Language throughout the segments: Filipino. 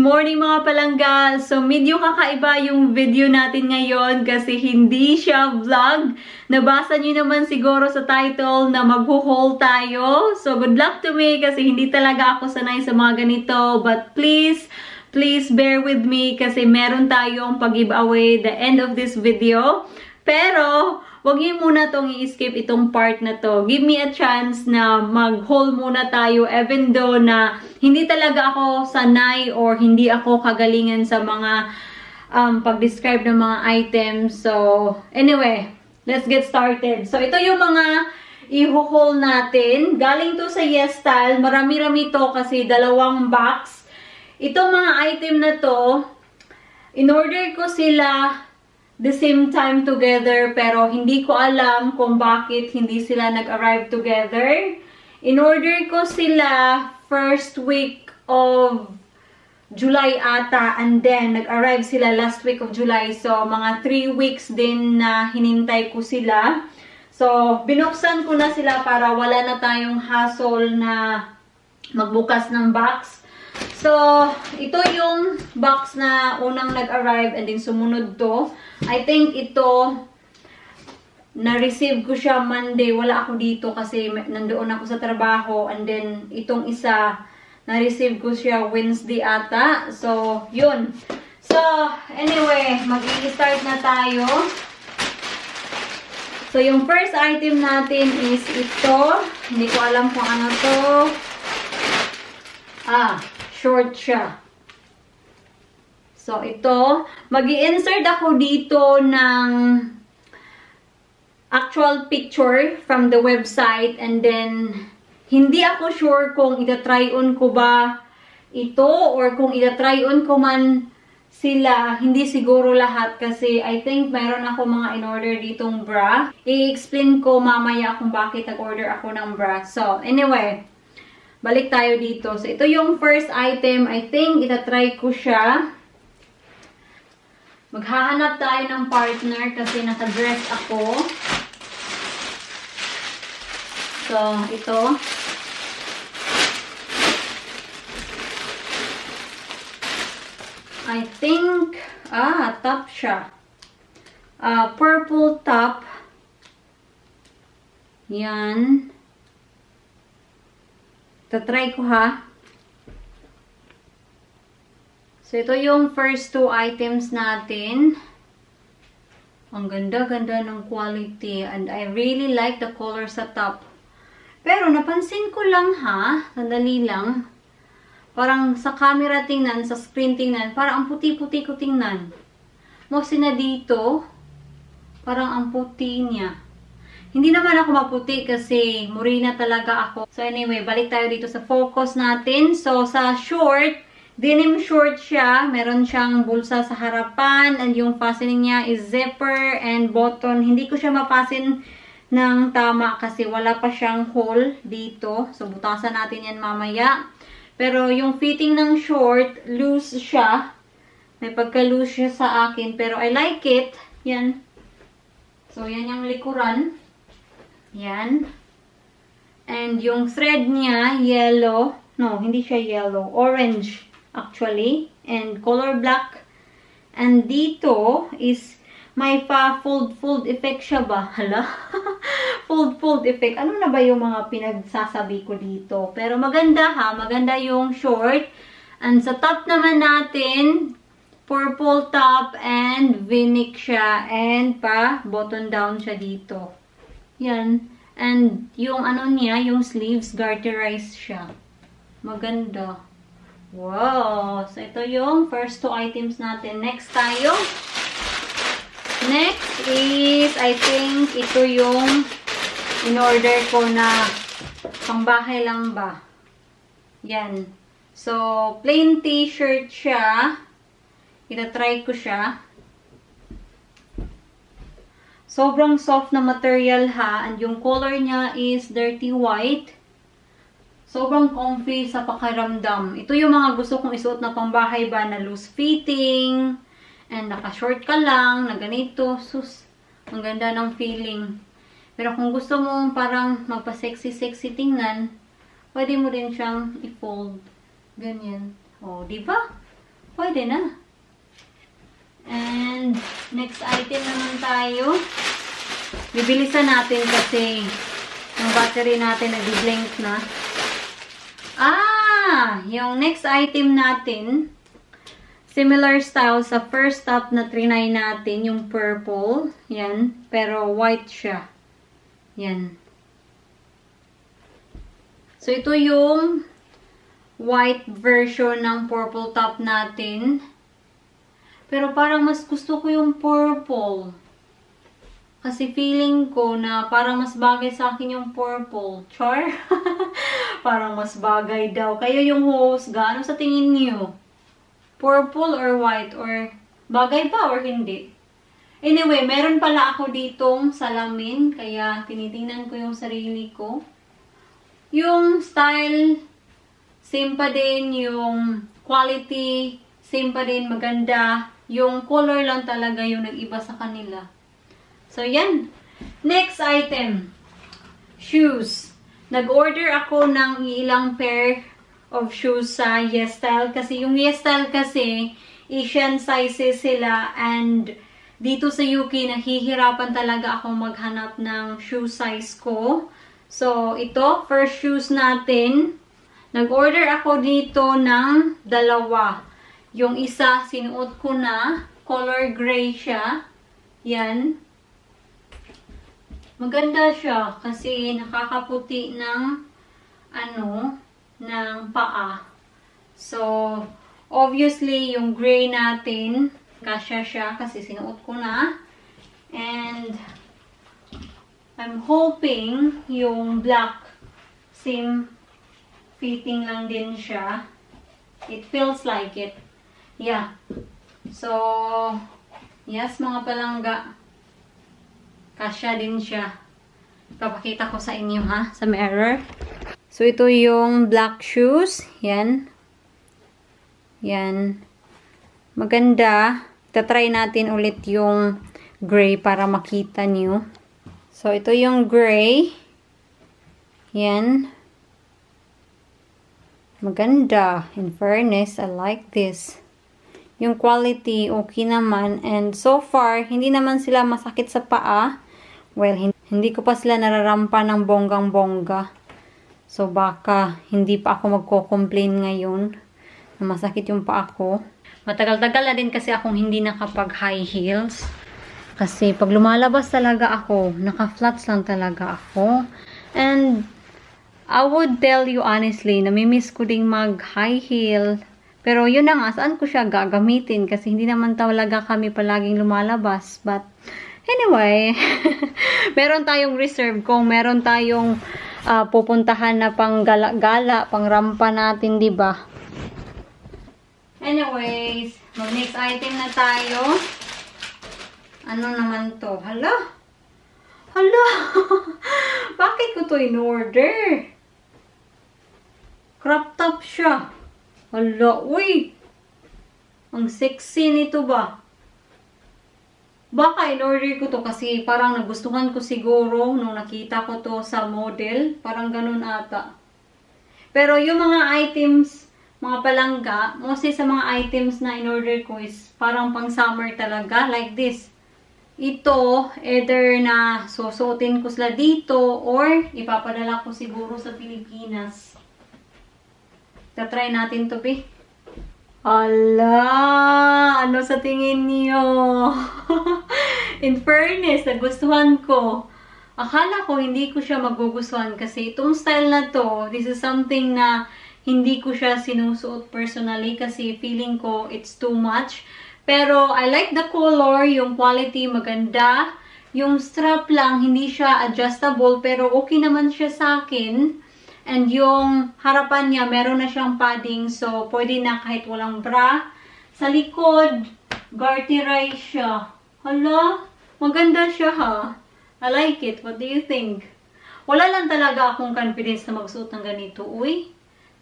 morning mga palangga! So medyo kakaiba yung video natin ngayon kasi hindi siya vlog. Nabasa niyo naman siguro sa title na magho-haul tayo. So good luck to me kasi hindi talaga ako sanay sa mga ganito. But please bear with me kasi meron tayong pag-giveaway the end of this video. Pero wag niyo muna tong i-skip itong part na to. Give me a chance na mag-haul muna tayo even though na hindi talaga ako sanay or hindi ako kagalingan sa mga pag-describe ng mga items. So, anyway, let's get started. So, ito yung mga i-haul natin. Galing to sa Yesstyle. Marami-rami to kasi 2 box. Itong mga item na to, in-order ko sila the same time together pero hindi ko alam kung bakit hindi sila nag-arrive together. In-order ko sila first week of July ata and then nag-arrive sila last week of July. So, mga 3 weeks din na hinintay ko sila. So, binuksan ko na sila para wala na tayong hassle na magbukas ng box. So, ito yung box na unang nag-arrive and then sumunod to. I think ito, na-receive ko siya Monday. Wala ako dito kasi nandoon ako sa trabaho. And then, itong isa, na-receive ko siya Wednesday ata. So, yun. So, anyway, mag-i-start na tayo. So, yung first item natin is ito. Hindi ko alam kung ano to. Short siya. So, ito. Mag-i-insert ako dito ng actual picture from the website and then hindi ako sure kung ita-try on ko ba ito or kung ita-try on ko man sila. Hindi siguro lahat kasi I think mayroon ako mga in-order ditong bra. I-explain ko mamaya kung bakit nag-order ako ng bra. So, anyway, balik tayo dito. So, ito yung first item. I think ita-try ko siya. Maghahanap tayo ng partner kasi naka-dress ako. So, ito. I think, top siya. Purple top. Yan. Tatry ko ha. So, ito yung first 2 items natin. Ang ganda-ganda ng quality. And I really like the color sa top. Pero, napansin ko lang ha. Sandali lang. Parang sa camera tingnan, sa screen tingnan, parang ang puti-puti ko tingnan. Mostly na dito, parang ang puti niya. Hindi naman ako maputi kasi morena talaga ako. So anyway, balik tayo dito sa focus natin. So sa short, denim short siya. Meron siyang bulsa sa harapan and yung fastening niya is zipper and button. Hindi ko siya mapasin ng tama kasi wala pa siyang hole dito. So butasan natin yan mamaya. Pero yung fitting ng short, loose siya. May pagka-loose siya sa akin. Pero I like it. Yan. So yan yung likuran. Yan. And yung thread niya, yellow. No, hindi siya yellow. Orange, actually. And color black. And dito is may pa-fold effect siya ba? Hala? Fold effect. Ano na ba yung mga pinagsasabi ko dito? Pero maganda ha. Maganda yung short. And sa top naman natin, purple top and v-neck siya. And pa-button down siya dito. Yan. And yung ano niya, yung sleeves, garterized siya. Maganda. Wow! So, ito yung first 2 items natin. Next tayo. Next is, I think, ito yung in-order ko na pangbahay lang ba. Yan. So, plain t-shirt siya. Ita-try ko siya. Sobrang soft na material ha. And yung color niya is dirty white. Sobrang comfy sa pakiramdam. Ito yung mga gusto kong isuot na pambahay ba na loose fitting. And naka-short ka lang, na ganito. Sus, ang ganda ng feeling. Pero kung gusto mo parang magpa-sexy-sexy tingnan, pwede mo rin siyang i-fold. Ganyan. O, diba? pwede na. And next item naman tayo. Bibilisan natin kasi yung battery natin nag-blink na. Yung next item natin, similar style sa first top na trinay natin, yung purple. Yan. Pero white siya. Yan. So, ito yung white version ng purple top natin. Pero parang mas gusto ko yung purple. Kasi feeling ko na parang mas bagay sa akin yung purple. Char? Parang mas bagay daw. Kayo yung host, gaano sa tingin niyo? Purple or white? Or bagay ba or hindi? Anyway, meron pala ako ditong salamin. Kaya tinitingnan ko yung sarili ko. Yung style, same pa din. Yung quality, same pa din. Maganda. Yung color lang talaga yung nag-iba sa kanila. So, yan. Next item. Shoes. Nag-order ako ng ilang pair of shoes sa Yesstyle. Kasi yung Yesstyle kasi, Asian sizes sila. And dito sa UK, nahihirapan talaga ako maghanap ng shoe size ko. So, ito, first shoes natin. Nag-order ako dito ng dalawa. Yung isa, sinuot ko na. Color gray siya. Yan. Maganda siya kasi nakakaputi ng ng paa. So, obviously, yung gray natin, kasya siya kasi sinuot ko na. And, I'm hoping yung black, same fitting lang din siya. It feels like it. Yeah. So, yes, mga palangga. Kasya din siya. Papakita ko sa inyo ha, sa mirror. So, ito yung black shoes. Yan. Yan. Maganda. Tatry natin ulit yung gray para makita nyo. So, ito yung gray. Yan. Maganda. In fairness, I like this. Yung quality, okay naman. And so far, hindi naman sila masakit sa paa. Well, hindi ko pa sila nararampa ng bonggang-bongga. So, baka hindi pa ako magko-complain ngayon na masakit yung paa ko. Matagal-tagal na din kasi akong hindi nakapag-high heels. Kasi pag lumalabas talaga ako, naka-flats lang talaga ako. And I would tell you honestly, namimiss ko ding mag-high heel. Pero yun na nga, saan ko siya gagamitin? Kasi hindi naman talaga kami palaging lumalabas. But anyway, meron tayong reserve kung meron tayong pupuntahan na pang gala-gala, pang rampa natin, di ba? Anyways, mag-next item na tayo. Ano naman to? Hala? Hala? Bakit ko to in-order? Crop top siya. Hala, uy! Ang sexy nito ba? Baka in-order ko to kasi parang nagustuhan ko siguro nung nakita ko to sa model. Parang ganun ata. Pero yung mga items, mga palangga, mostly sa mga items na in-order ko is parang pang summer talaga. Like this. Ito, either na susuotin ko sila dito or ipapadala ko siguro sa Pilipinas. Tatry natin to, be. Ala! Ano sa tingin niyo? In fairness, nagustuhan ko. Akala ko hindi ko siya magugustuhan kasi itong style na to, this is something na hindi ko siya sinusuot personally kasi feeling ko it's too much. Pero I like the color, yung quality maganda. Yung strap lang, hindi siya adjustable pero okay naman siya sa akin. And yung harapan niya, meron na siyang padding. So, pwede na kahit walang bra. Sa likod, garterized siya. Hala, maganda siya ha. I like it. What do you think? Wala lang talaga akong confidence na magsuot ng ganito. Uy,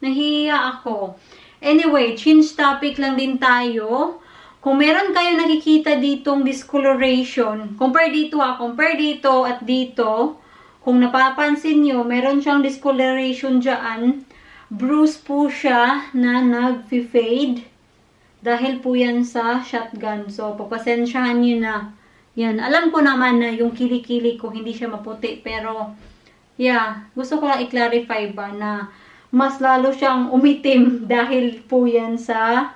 nahihiya ako. Anyway, change topic lang din tayo. Kung meron kayo nakikita ditong discoloration, compare dito compare dito at dito. Kung napapansin nyo, meron siyang discoloration dyan. Bruise po siya na nag-fade. Dahil po yan sa shotgun. So, papasensyahan nyo na. Yan. Alam ko naman na yung kilikili ko, hindi siya maputi. Pero, yeah. Gusto ko lang i-clarify ba na mas lalo siyang umitim dahil po yan sa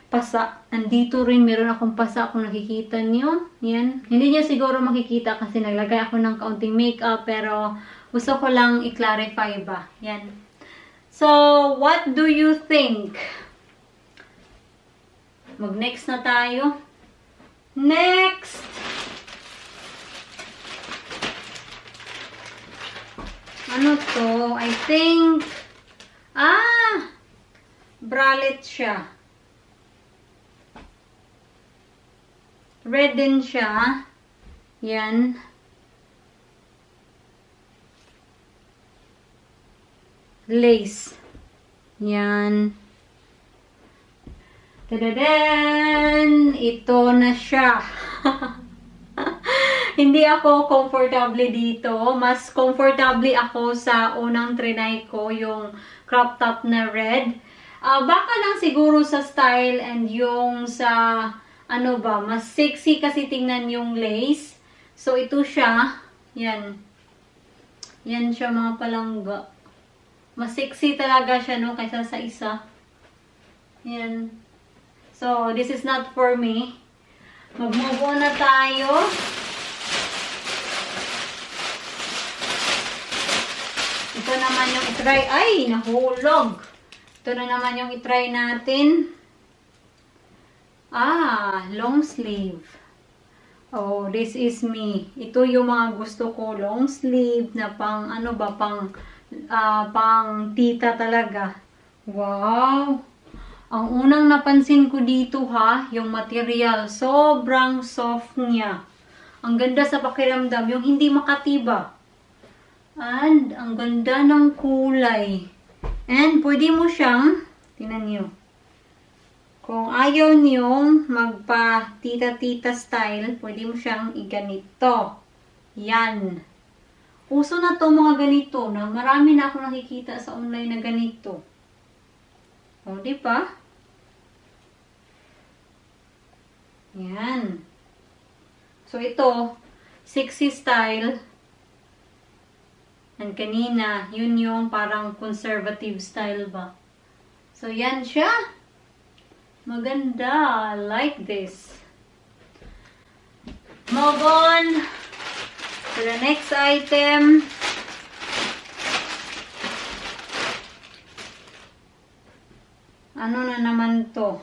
pasa. Andito rin, meron akong pasa kung nakikita nyo. Yan. Hindi niya siguro makikita kasi naglagay ako ng kaunting makeup. Pero, gusto ko lang i-clarify ba. Yan. So, what do you think? Mag-next na tayo. Next! Ano to? I think, bralette siya. Red din siya. Yan. Lace. Yan. Tadadan! Ito na siya. Hindi ako comfortable dito. Mas comfortable ako sa unang trinay ko, yung crop top na red. Baka lang siguro sa style and yung sa, ano ba, mas sexy kasi tingnan yung lace. So, ito siya. Yan. Yan siya mga palangga. Mas sexy talaga siya, no, kaysa sa isa. Yan. So, this is not for me. Mag-move on na tayo. Ito naman yung itry. Ay, nahulog. Ito na naman yung itry natin. Long sleeve. Oh, this is me. Ito yung mga gusto ko. Long sleeve na pang, ano ba, pang tita talaga. Wow! Ang unang napansin ko dito yung material. Sobrang soft niya. Ang ganda sa pakiramdam. Yung hindi makatiba. And, ang ganda ng kulay. And, pwede mo siyang, tingnan nyo. Kung ayaw nyo magpa-tita-tita style, pwede mo siyang iganito. Yan. Uso na to mga ganito. Na marami na ako nakikita sa online na ganito. O, di ba? Yan. So, ito, sexy style. And kanina, yun yung parang conservative style ba. So, yan siya. Maganda. I like this. Move on to the next item. Ano na naman to?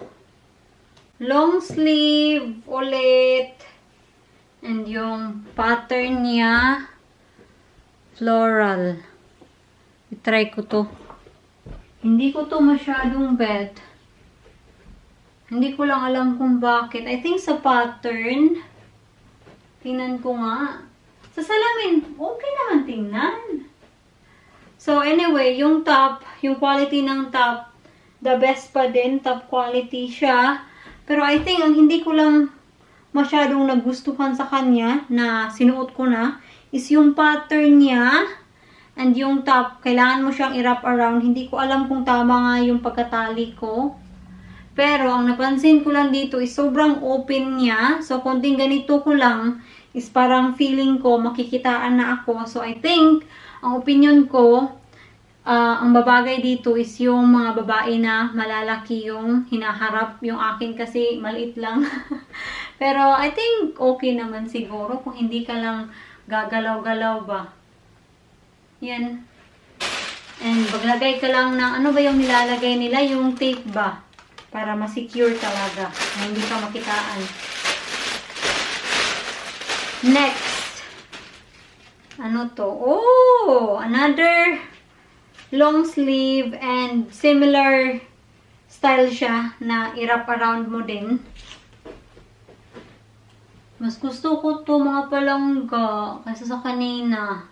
Long sleeve ulit. And yung pattern niya, floral. I-try ko to. Hindi ko to masyadong bet. Hindi ko lang alam kung bakit. I think sa pattern, tingnan ko nga. Sa salamin, okay naman tingnan. So anyway, yung top, yung quality ng top, the best pa din, top quality siya. Pero I think, ang hindi ko lang masyadong nagustuhan sa kanya, na sinuot ko na, is yung pattern niya, and yung top, kailangan mo siyang i-wrap around. Hindi ko alam kung tama nga yung pagkatali ko. Pero, ang napansin ko lang dito is sobrang open niya. So, konting ganito ko lang, is parang feeling ko, makikitaan na ako. So, I think, ang opinion ko, ang babagay dito is yung mga babae na malalaki yung hinaharap. Yung akin kasi maliit lang. Pero I think okay naman siguro kung hindi ka lang gagalaw-galaw ba. Yan. And maglagay ka lang ng ano ba yung nilalagay nila? Yung tape ba? Para ma-secure talaga. Na hindi ka makitaan. Next. Ano to? Oh! Another long sleeve and similar style siya na i-wrap around mo din. Mas gusto ko to mga palangga kaysa sa kanina.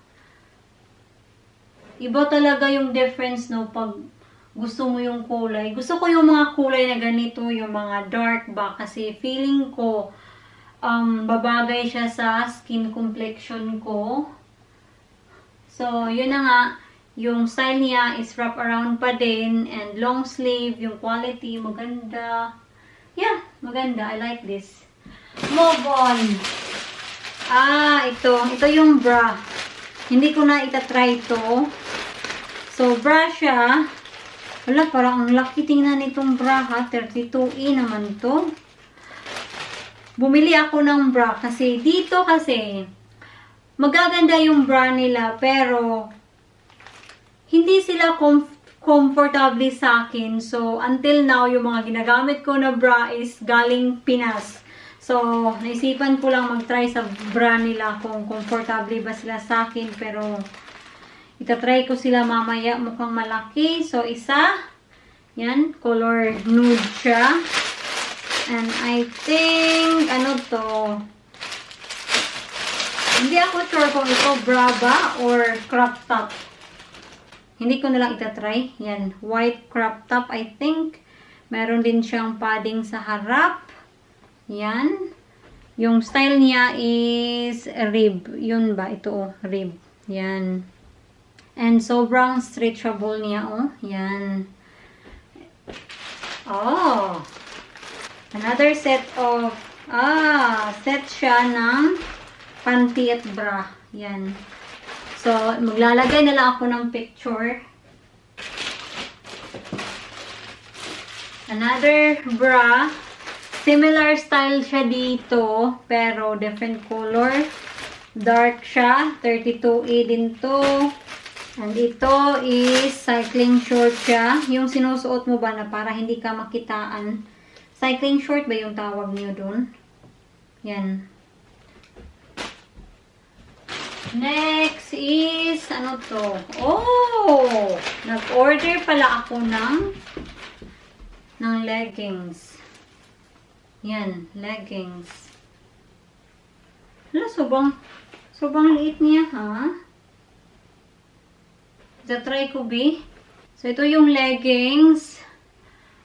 Iba talaga yung difference, no, pag gusto mo yung kulay. Gusto ko yung mga kulay na ganito, yung mga dark ba, kasi feeling ko babagay siya sa skin complexion ko. So, yun na nga. Yung style niya is wrap around pa din and long sleeve, yung quality maganda. Yeah, maganda. I like this. Move on. Ito yung bra. Hindi ko na itatry ito. So, bra siya. Wala, parang ang laki tingnan nitong bra ha. 32E naman to. Bumili ako ng bra kasi dito kasi magaganda yung bra nila pero hindi sila comfortable sa akin. So, until now, yung mga ginagamit ko na bra is galing Pinas. So, naisipan ko lang mag-try sa bra nila kung comfortable ba sila sa akin. Pero, itatry ko sila mamaya. Mukhang malaki. So, isa. Yan. Color nude siya. And I think, ano to? Hindi ako sure kung ito bra ba or crop top. Hindi ko nalang itatry. Yan. White crop top, I think. Meron din siyang padding sa harap. Yan. Yung style niya is rib. Yun ba? Ito oh, rib. Yan. And sobrang stretchable niya oh. Yan. Oh. Another set of set siya ng panty at bra. Yan. So, maglalagay na lang ako ng picture. Another bra. Similar style siya dito, pero different color. Dark siya. 32A din to. And ito is cycling short siya. Yung sinusuot mo ba na para hindi ka makitaan. Cycling short ba yung tawag niyo dun? Yan. Next is, ano to? Oh! Nag-order pala ako ng leggings. Yan, leggings. Hala, sobrang liit niya, ha? Try ko, B. So, ito yung leggings.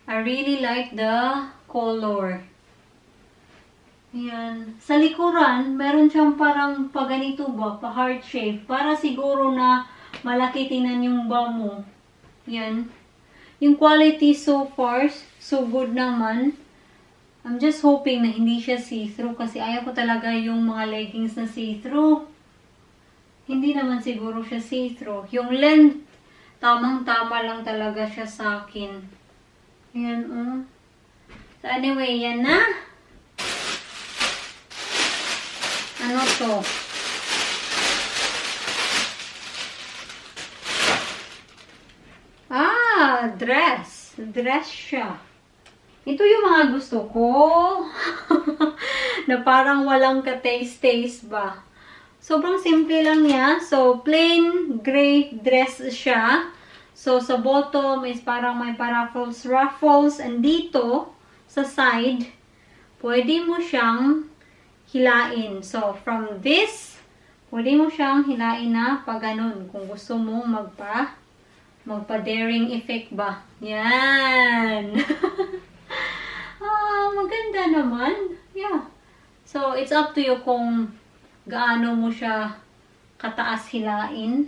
I really like the color. Yan. Sa likuran, meron siyang parang paganito ba? Pa-heart shape. Para siguro na malaki tingnan yung ba mo. Yan. Yung quality so far, so good naman. I'm just hoping na hindi siya see-through kasi ayaw ko talaga yung mga leggings na see-through. Hindi naman siguro siya see-through. Yung length, tamang-tama lang talaga siya sa akin. Ayan, oh. So, anyway, yan na. Ano to? Dress. Dress siya. Ito yung mga gusto ko. Na parang walang ka-taste-taste ba. Sobrang simple lang niya. So, plain gray dress siya. So, sa bottom is parang may ruffles. And dito, sa side, pwede mo siyang hilain. So, from this, pwede mo siyang hilain na pag ganun. Kung gusto mo magpa-daring effect ba. Yan. Maganda naman. Yeah. So, it's up to you kung gaano mo siya kataas hilain.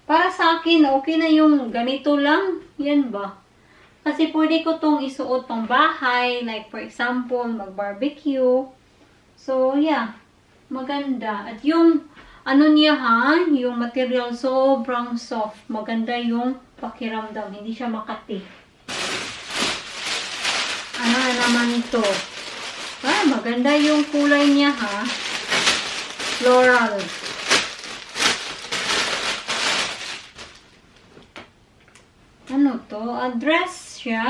Para sa akin, okay na yung ganito lang. Yan ba? Kasi pwede ko tong isuot pang bahay. Like, for example, mag-barbecue. So, yeah. Maganda. At yung, ano niya ha, yung material sobrang soft. Maganda yung pakiramdam. Hindi siya makati. Ano na naman ito? Maganda yung kulay niya ha. Floral. Ano to? Dress siya.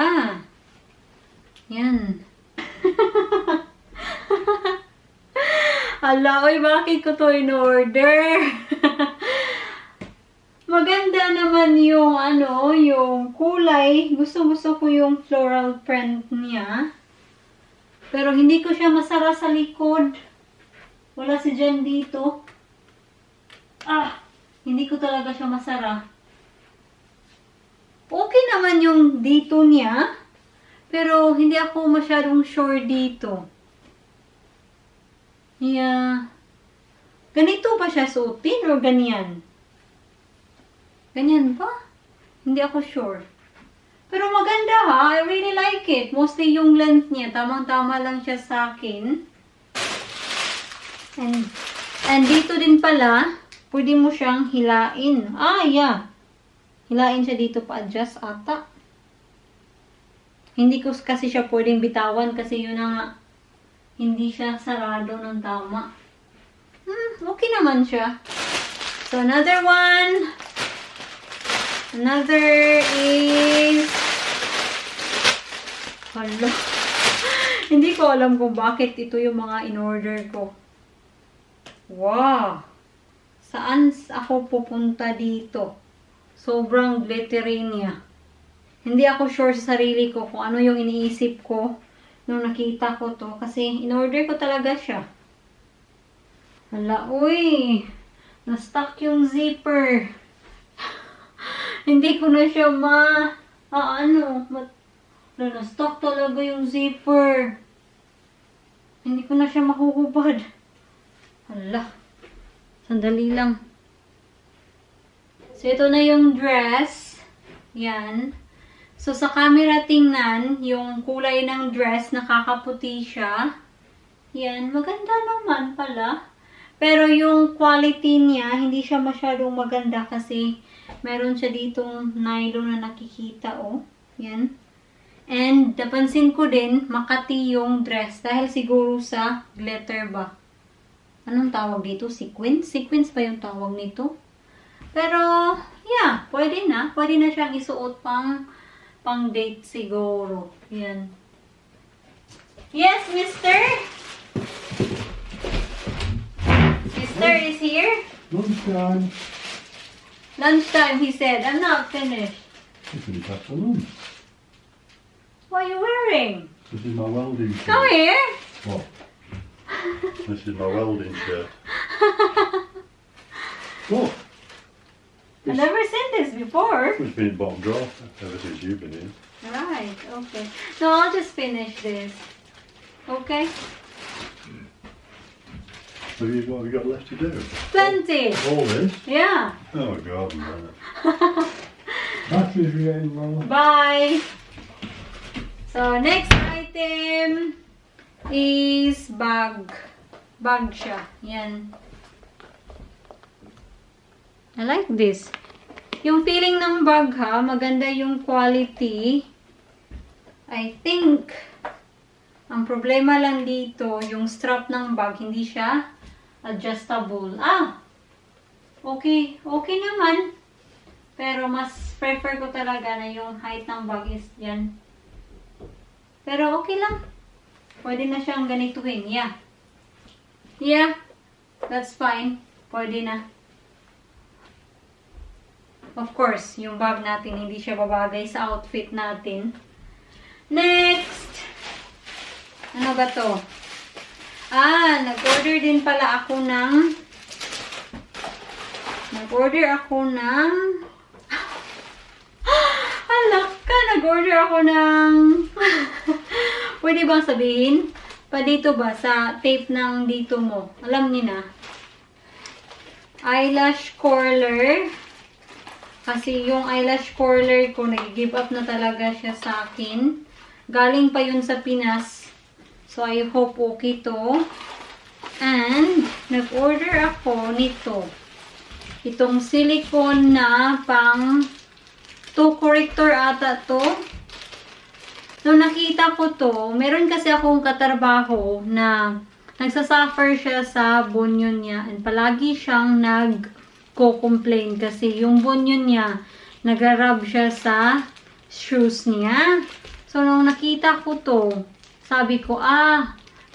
Yan. Hala, oy, bakit ko to in-order? Maganda naman yung, yung kulay. Gusto ko yung floral print niya. Pero hindi ko siya masara sa likod. Wala si Jen dito. Hindi ko talaga siya masara. Okay naman yung dito niya. Pero hindi ako masyadong sure dito. Yeah. Ganito ba siya suotin o ganyan? Ganyan ba? Hindi ako sure. Pero maganda ha. I really like it. Mostly yung length niya. Tamang-tama lang siya sa akin. And dito din pala, pwede mo siyang hilain. Ah, yeah. Hilain siya dito pa-adjust ata. Hindi ko kasi siya pwedeng bitawan kasi yun na nga. Hindi siya sarado ng tama. Okay naman siya. So, another one. Another is... Hala. Hindi ko alam kung bakit ito yung mga in-order ko. Wow! Saan ako pupunta dito? Sobrang glittery niya. Hindi ako sure sa sarili ko kung ano yung iniisip ko nung nakita ko to. Kasi in-order ko talaga siya. Hala, uy! Na-stuck yung zipper. Hindi ko na siya na-stuck talaga yung zipper. Hindi ko na siya mahuhubad. Hala. Sandali lang. So, ito na yung dress. Yan. So, sa camera tingnan, yung kulay ng dress, nakakaputi siya. Yan. Maganda naman pala. Pero yung quality niya, hindi siya masyadong maganda kasi meron siya ditong nylon na nakikita, oh. Yan. And, napansin ko din, makati yung dress. Dahil siguro sa glitter ba. Anong tawag dito? Sequins? Sequins ba yung tawag nito? Pero, yeah, pwede na. Pwede na siyang isuot pang date siguro. Yan. Yes, mister? Mister is here? Lunchtime. Lunchtime, he said. I'm not finished. You finished after lunch. What are you wearing? This is my welding shirt. Come here. What? This is my welding shirt. What? I've never seen this before. It's been in bottom drawer ever since you've been in. Right, okay. No, I'll just finish this. Okay? What have you got left to do? Plenty. All this? Yeah. Oh God, man. Batteries are getting low. Bye. So, next item is bag. Bag siya. Yan. I like this. Yung feeling ng bag ha, maganda yung quality. I think, ang problema lang dito, yung strap ng bag, hindi siya adjustable. Okay. Okay naman. Pero mas prefer ko talaga na yung height ng bag is yan. Pero okay lang. Pwede na siyang ganituhin. Yeah. Yeah. That's fine. Pwede na. Of course, yung bag natin hindi siya babagay sa outfit natin. Next! Ano ba to? Nag-order din pala ako ng nag-order ako ng nag-order ako ng pwede bang sabihin? Pa dito ba? Sa tape ng dito mo. Alam niyo na. Eyelash curler. Kasi yung eyelash curler ko, nag-give up na talaga siya sa akin. Galing pa yun sa Pinas. So, I hope okay to. And, nag-order ako nito. Itong silicone na pang 2 corrector ata to. Nung nakita ko to, meron kasi akong katrabaho na nagsasuffer siya sa bunyon niya. And palagi siyang nag-complain kasi yung bunyon niya, nag-rub siya sa shoes niya. So, nung nakita ko to, sabi ko,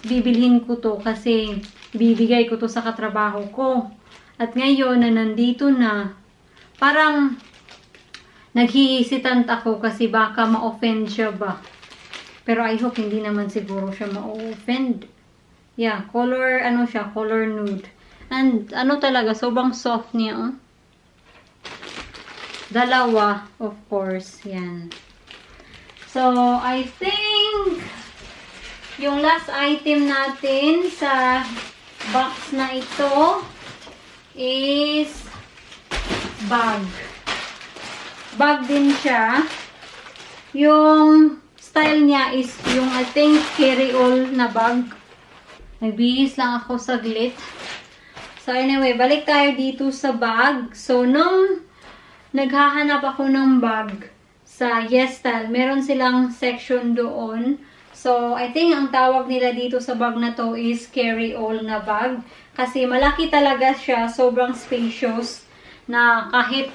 bibilhin ko to kasi bibigay ko to sa katrabaho ko. At ngayon na nandito na, parang naghihisitant ako kasi baka ma-offend siya ba. Pero I hope hindi naman siguro siya ma-offend. Yeah, color, siya, color nude. And talaga, sobrang soft niya, oh. Dalawa, of course, yan. So, I think yung last item natin sa box na ito is bag. Bag din siya. Yung style niya is yung I think carry-all na bag. Nagbihis lang ako saglit. So anyway, balik tayo dito sa bag. So nung naghahanap ako ng bag sa Yesstyle, meron silang section doon. So I think ang tawag nila dito sa bag na to is carry-all na bag. Kasi malaki talaga siya, sobrang spacious na kahit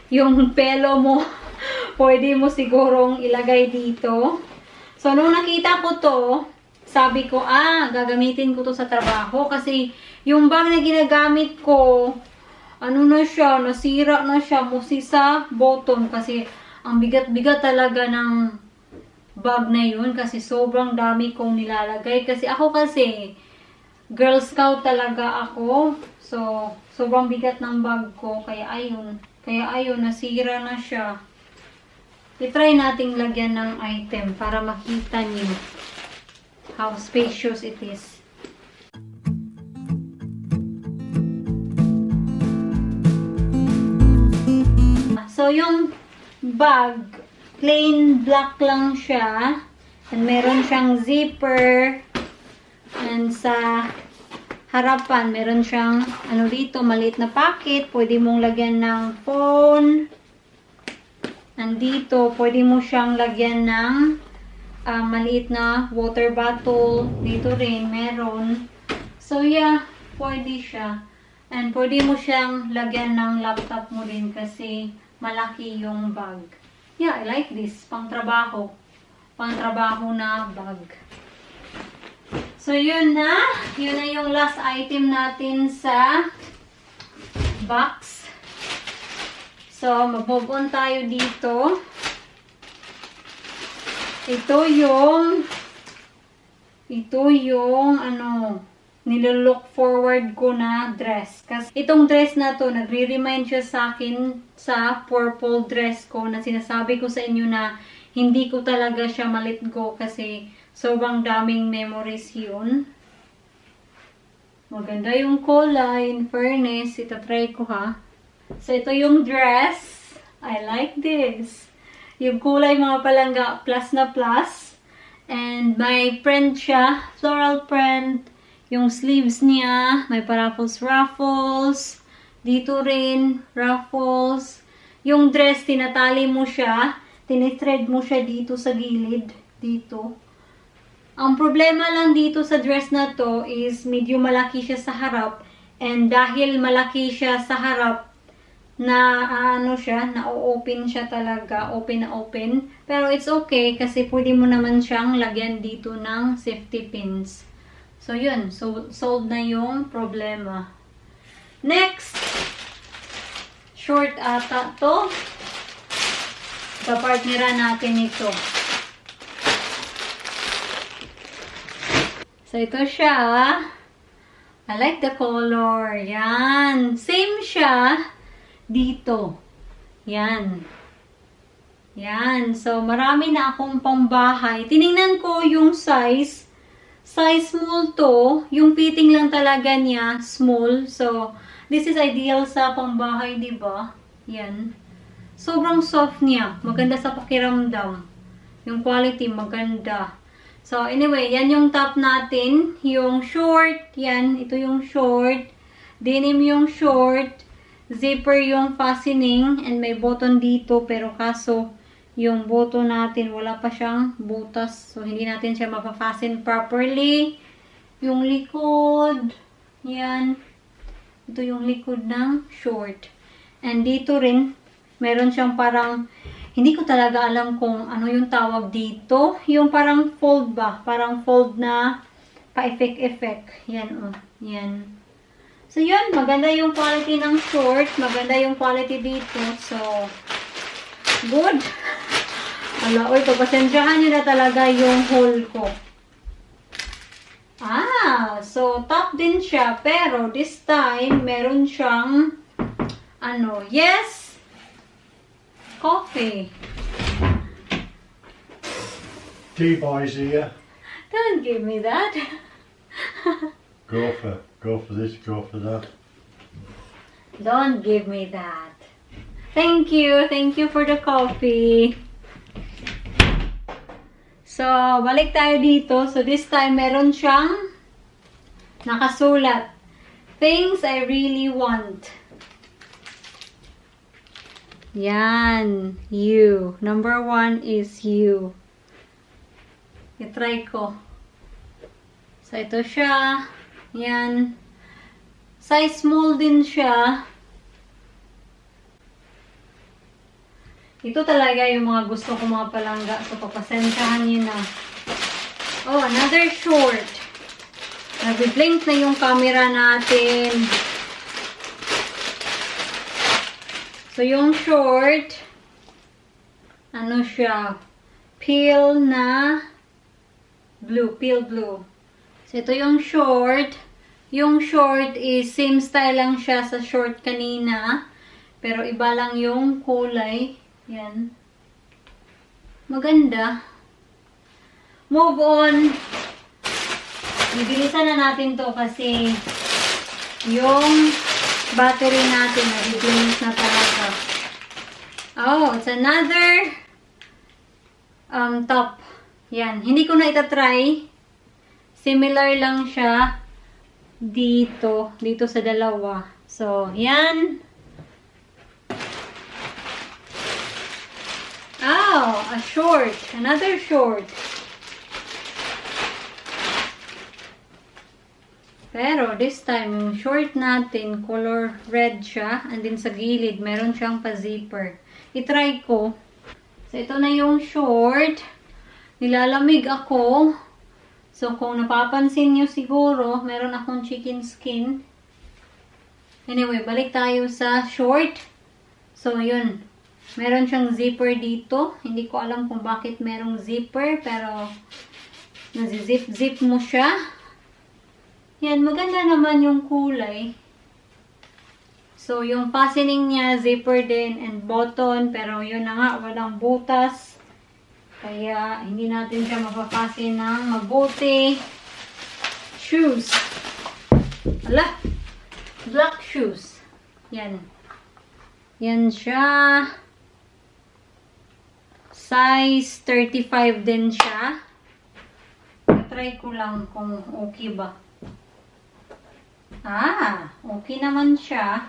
yung pelo mo, pwede mo sigurong ilagay dito. So, nung nakita ko to, sabi ko, gagamitin ko to sa trabaho. Kasi, yung bag na ginagamit ko, ano na siya, nasira na siya, musi sa bottom. Kasi, ang bigat-bigat talaga ng bag na yun. Kasi, sobrang dami kong nilalagay. Kasi, ako kasi, Girl Scout talaga ako. So, sobrang bigat ng bag ko. Kaya, ayun, nasira na siya. I-try nating lagyan ng item para makita niyo how spacious it is. So, yung bag, plain black lang siya. And meron siyang zipper. And sa harapan, meron siyang, dito, maliit na pocket. Pwede mong lagyan ng phone. Nandito, pwede mo siyang lagyan ng maliit na water bottle. Dito rin, meron. So, yeah, pwede siya. And pwede mo siyang lagyan ng laptop mo rin kasi malaki yung bag. Yeah, I like this. Pang-trabaho. Pang-trabaho na bag. So, yun na. Yun na yung last item natin sa box. So, mag-move on tayo dito. Ito yung nilolook forward ko na dress. Kasi itong dress na to, nagre-remind siya sa akin sa purple dress ko na sinasabi ko sa inyo na hindi ko talaga siya ma-let go kasi sobrang daming memories yun. Maganda yung kulay, in fairness, itatry ko ha. So, ito yung dress. I like this. Yung kulay mga palangga, plus na plus. And may print siya. Floral print. Yung sleeves niya, may paraffles. Dito rin, ruffles. Yung dress, tinatali mo siya. Tinithread mo siya dito sa gilid. Dito. Ang problema lang dito sa dress na to is medyo malaki siya sa harap. And dahil malaki siya sa harap, na na-open siya talaga, open na open. Pero it's okay kasi pwede mo naman siyang lagyan dito ng safety pins. So yun, so solved na yung problema. Next, short ata to. Kapartneran natin ito. So ito siya. I like the color. Yan. Same siya dito. Yan. Yan. So, marami na akong pambahay. Tiningnan ko yung size. Size small to. Yung fitting lang talaga niya, small. So, this is ideal sa pambahay, diba? Yan. Sobrang soft niya. Maganda sa pakiramdam. Yung quality, maganda. So, anyway, yan yung top natin. Yung short, yan. Ito yung short. Denim yung short. Zipper yung fastening and may button dito pero kaso yung button natin wala pa siyang butas so hindi natin siya mapafasten properly. Yung likod, yan. Ito yung likod ng short. And dito rin, meron siyang parang, hindi ko talaga alam kung ano yung tawag dito. Yung parang fold ba? Parang fold na pa-effect-effect. Yan yan. So, yun. Maganda yung quality ng short. Maganda yung quality dito. So, good. Ala, oy, pagpasensyahan nyo na talaga yung haul ko. So, top din siya. Pero, this time, meron siyang, yes, coffee. Tea boys here. Don't give me that. Go for this, go for that. Don't give me that. Thank you for the coffee. So, balik tayo dito. So, this time, meron siyang nakasulat. Things I really want. Yan. You. Number 1 is you. I-try ko. So, ito siya. Yan. Size small din siya. Ito talaga yung mga gusto ko mga palangga. So, papasensyahan nyo na. Oh, another short. Nag-blink na yung camera natin. So, yung short, ano siya? Pale na blue. Pale blue. So, ito yung short. Yung short is same style lang siya sa short kanina. Pero iba lang yung kulay. Yan. Maganda. Move on. Ibilisan na natin to kasi yung battery natin nabibilis na talaga. Oh, it's another top. Yan. Hindi ko na itatry. Similar lang siya dito sa dalawa. So, yan. Oh, a short. Another short. Pero, this time, yung short natin, color red siya. And then, sa gilid, meron siyang pa-zipper. I-try ko. So, ito na yung short. Nilalamig ako. So, kung napapansin nyo siguro, meron akong chicken skin. Anyway, balik tayo sa short. So, yun. Meron siyang zipper dito. Hindi ko alam kung bakit merong zipper, pero nazizip-zip mo siya. Yan, maganda naman yung kulay. So, yung fastening niya, zipper din and button, pero yun na nga, walang butas. Kaya, hindi natin siya mapapasin ng mabuti. Shoes. Ala! Black shoes. Yan. Yan siya. Size 35 din siya. Try ko lang kung okay ba. Ah, okay naman siya.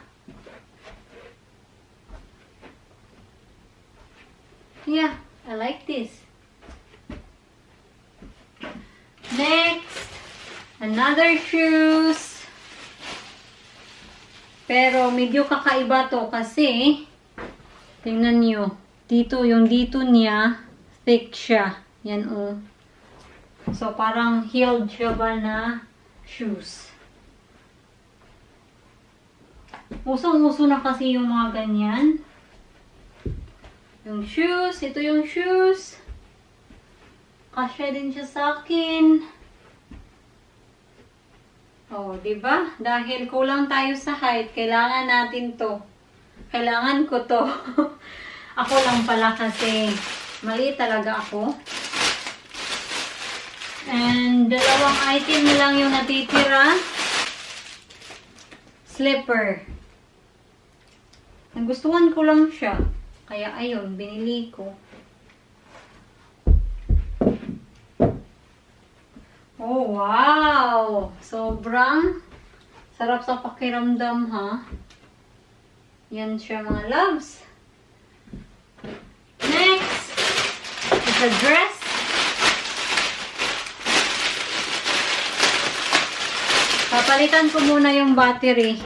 Yeah, I like this. Next, another shoes. Pero medyo kakaiba to kasi tingnan nyo. Dito, yung dito niya, thick siya. Yan o. So, parang heeled siya ba na shoes. Usong-uso na kasi yung mga ganyan. Yung shoes, ito yung shoes. Kasya din siya sa akin. Oh, diba? Dahil kulang tayo sa height, kailangan natin to. Kailangan ko to. Ako lang pala kasi maliit talaga ako. And dalawang item na lang yung natitira. Slipper. Nagustuhan ko lang siya. Kaya ayun, binili ko. Oh, wow! Sobrang sarap sa pakiramdam, ha? Yan siya, mga loves. Next, it's a dress. Papalitan ko muna yung battery.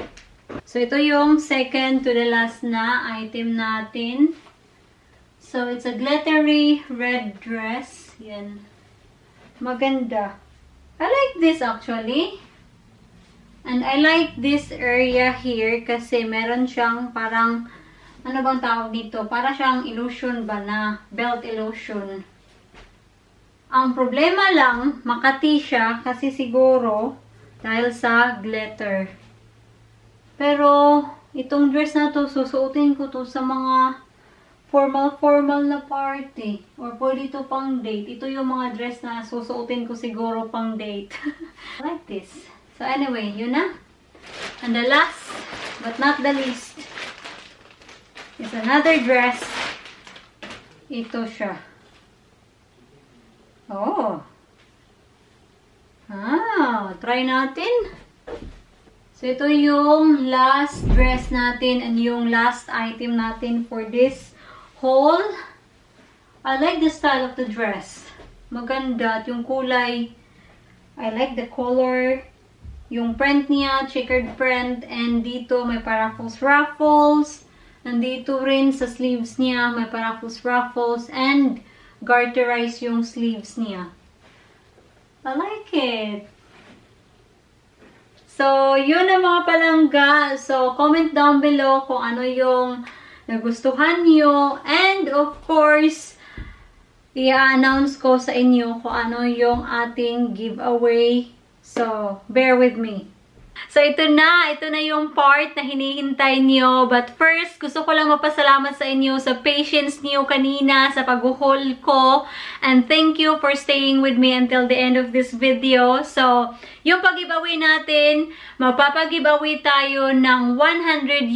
So, ito yung second to the last na item natin. So, it's a glittery red dress. Yan. Maganda. I like this actually. And I like this area here kasi meron siyang parang ano bang tawag dito? Para siyang illusion ba na? Belt illusion. Ang problema lang, makati siya kasi siguro dahil sa glitter. Pero, itong dress na to, susuotin ko to sa mga formal na party. Or pwede ito pang date. Ito yung mga dress na susuotin ko siguro pang date. I like this. So anyway, yun na. And the last, but not the least, is another dress. Ito siya. Oh. Try natin. So, ito yung last dress natin and yung last item natin for this haul. I like the style of the dress. Maganda. At yung kulay, I like the color. Yung print niya, checkered print. And dito, may paraffles. Nandito rin sa sleeves niya, may paraffles. And garterized yung sleeves niya. I like it. So, yun ang mga palangga. So, comment down below kung ano yung nagustuhan nyo. And, of course, i-announce ko sa inyo kung ano yung ating giveaway. So, bear with me. So, ito na yung part na hinihintay niyo. But first, gusto ko lang mapasalamat sa inyo sa patience niyo kanina sa pag-haul ko. And thank you for staying with me until the end of this video. So, yung pag-giveaway natin, magpapag-giveaway tayo ng $100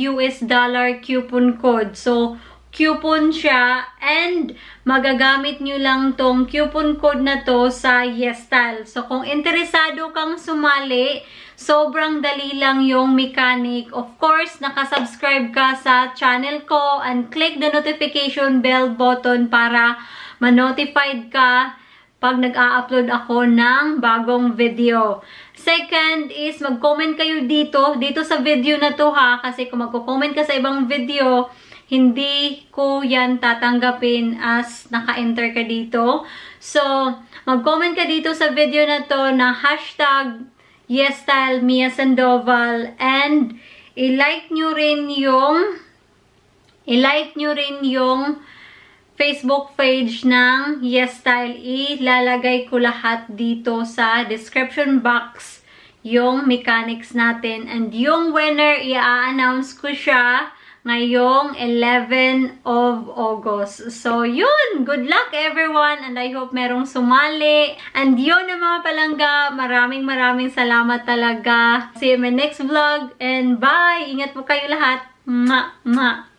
coupon code. So, coupon siya and magagamit nyo lang tong coupon code na to sa Yesstyle. So, kung interesado kang sumali, sobrang dali lang yung mechanic. Of course, nakasubscribe ka sa channel ko and click the notification bell button para ma-notified ka pag nag-a-upload ako ng bagong video. Second is, mag-comment kayo dito sa video na to ha, kasi kung magko-comment ka sa ibang video, hindi ko yan tatanggapin as naka-enter ka dito. So, mag-comment ka dito sa video na to na hashtag Yesstyle Mia Sandoval and i-like nyo rin yung Facebook page ng Yesstyle. Ilalagay ko lahat dito sa description box yung mechanics natin. And yung winner, i-announce ko siya ngayong 11 of August. So, yun! Good luck everyone! And I hope merong sumali. And yun ang mga palangga. Maraming salamat talaga. See you in my next vlog. And bye! Ingat po kayo lahat. Mwah! Mwah!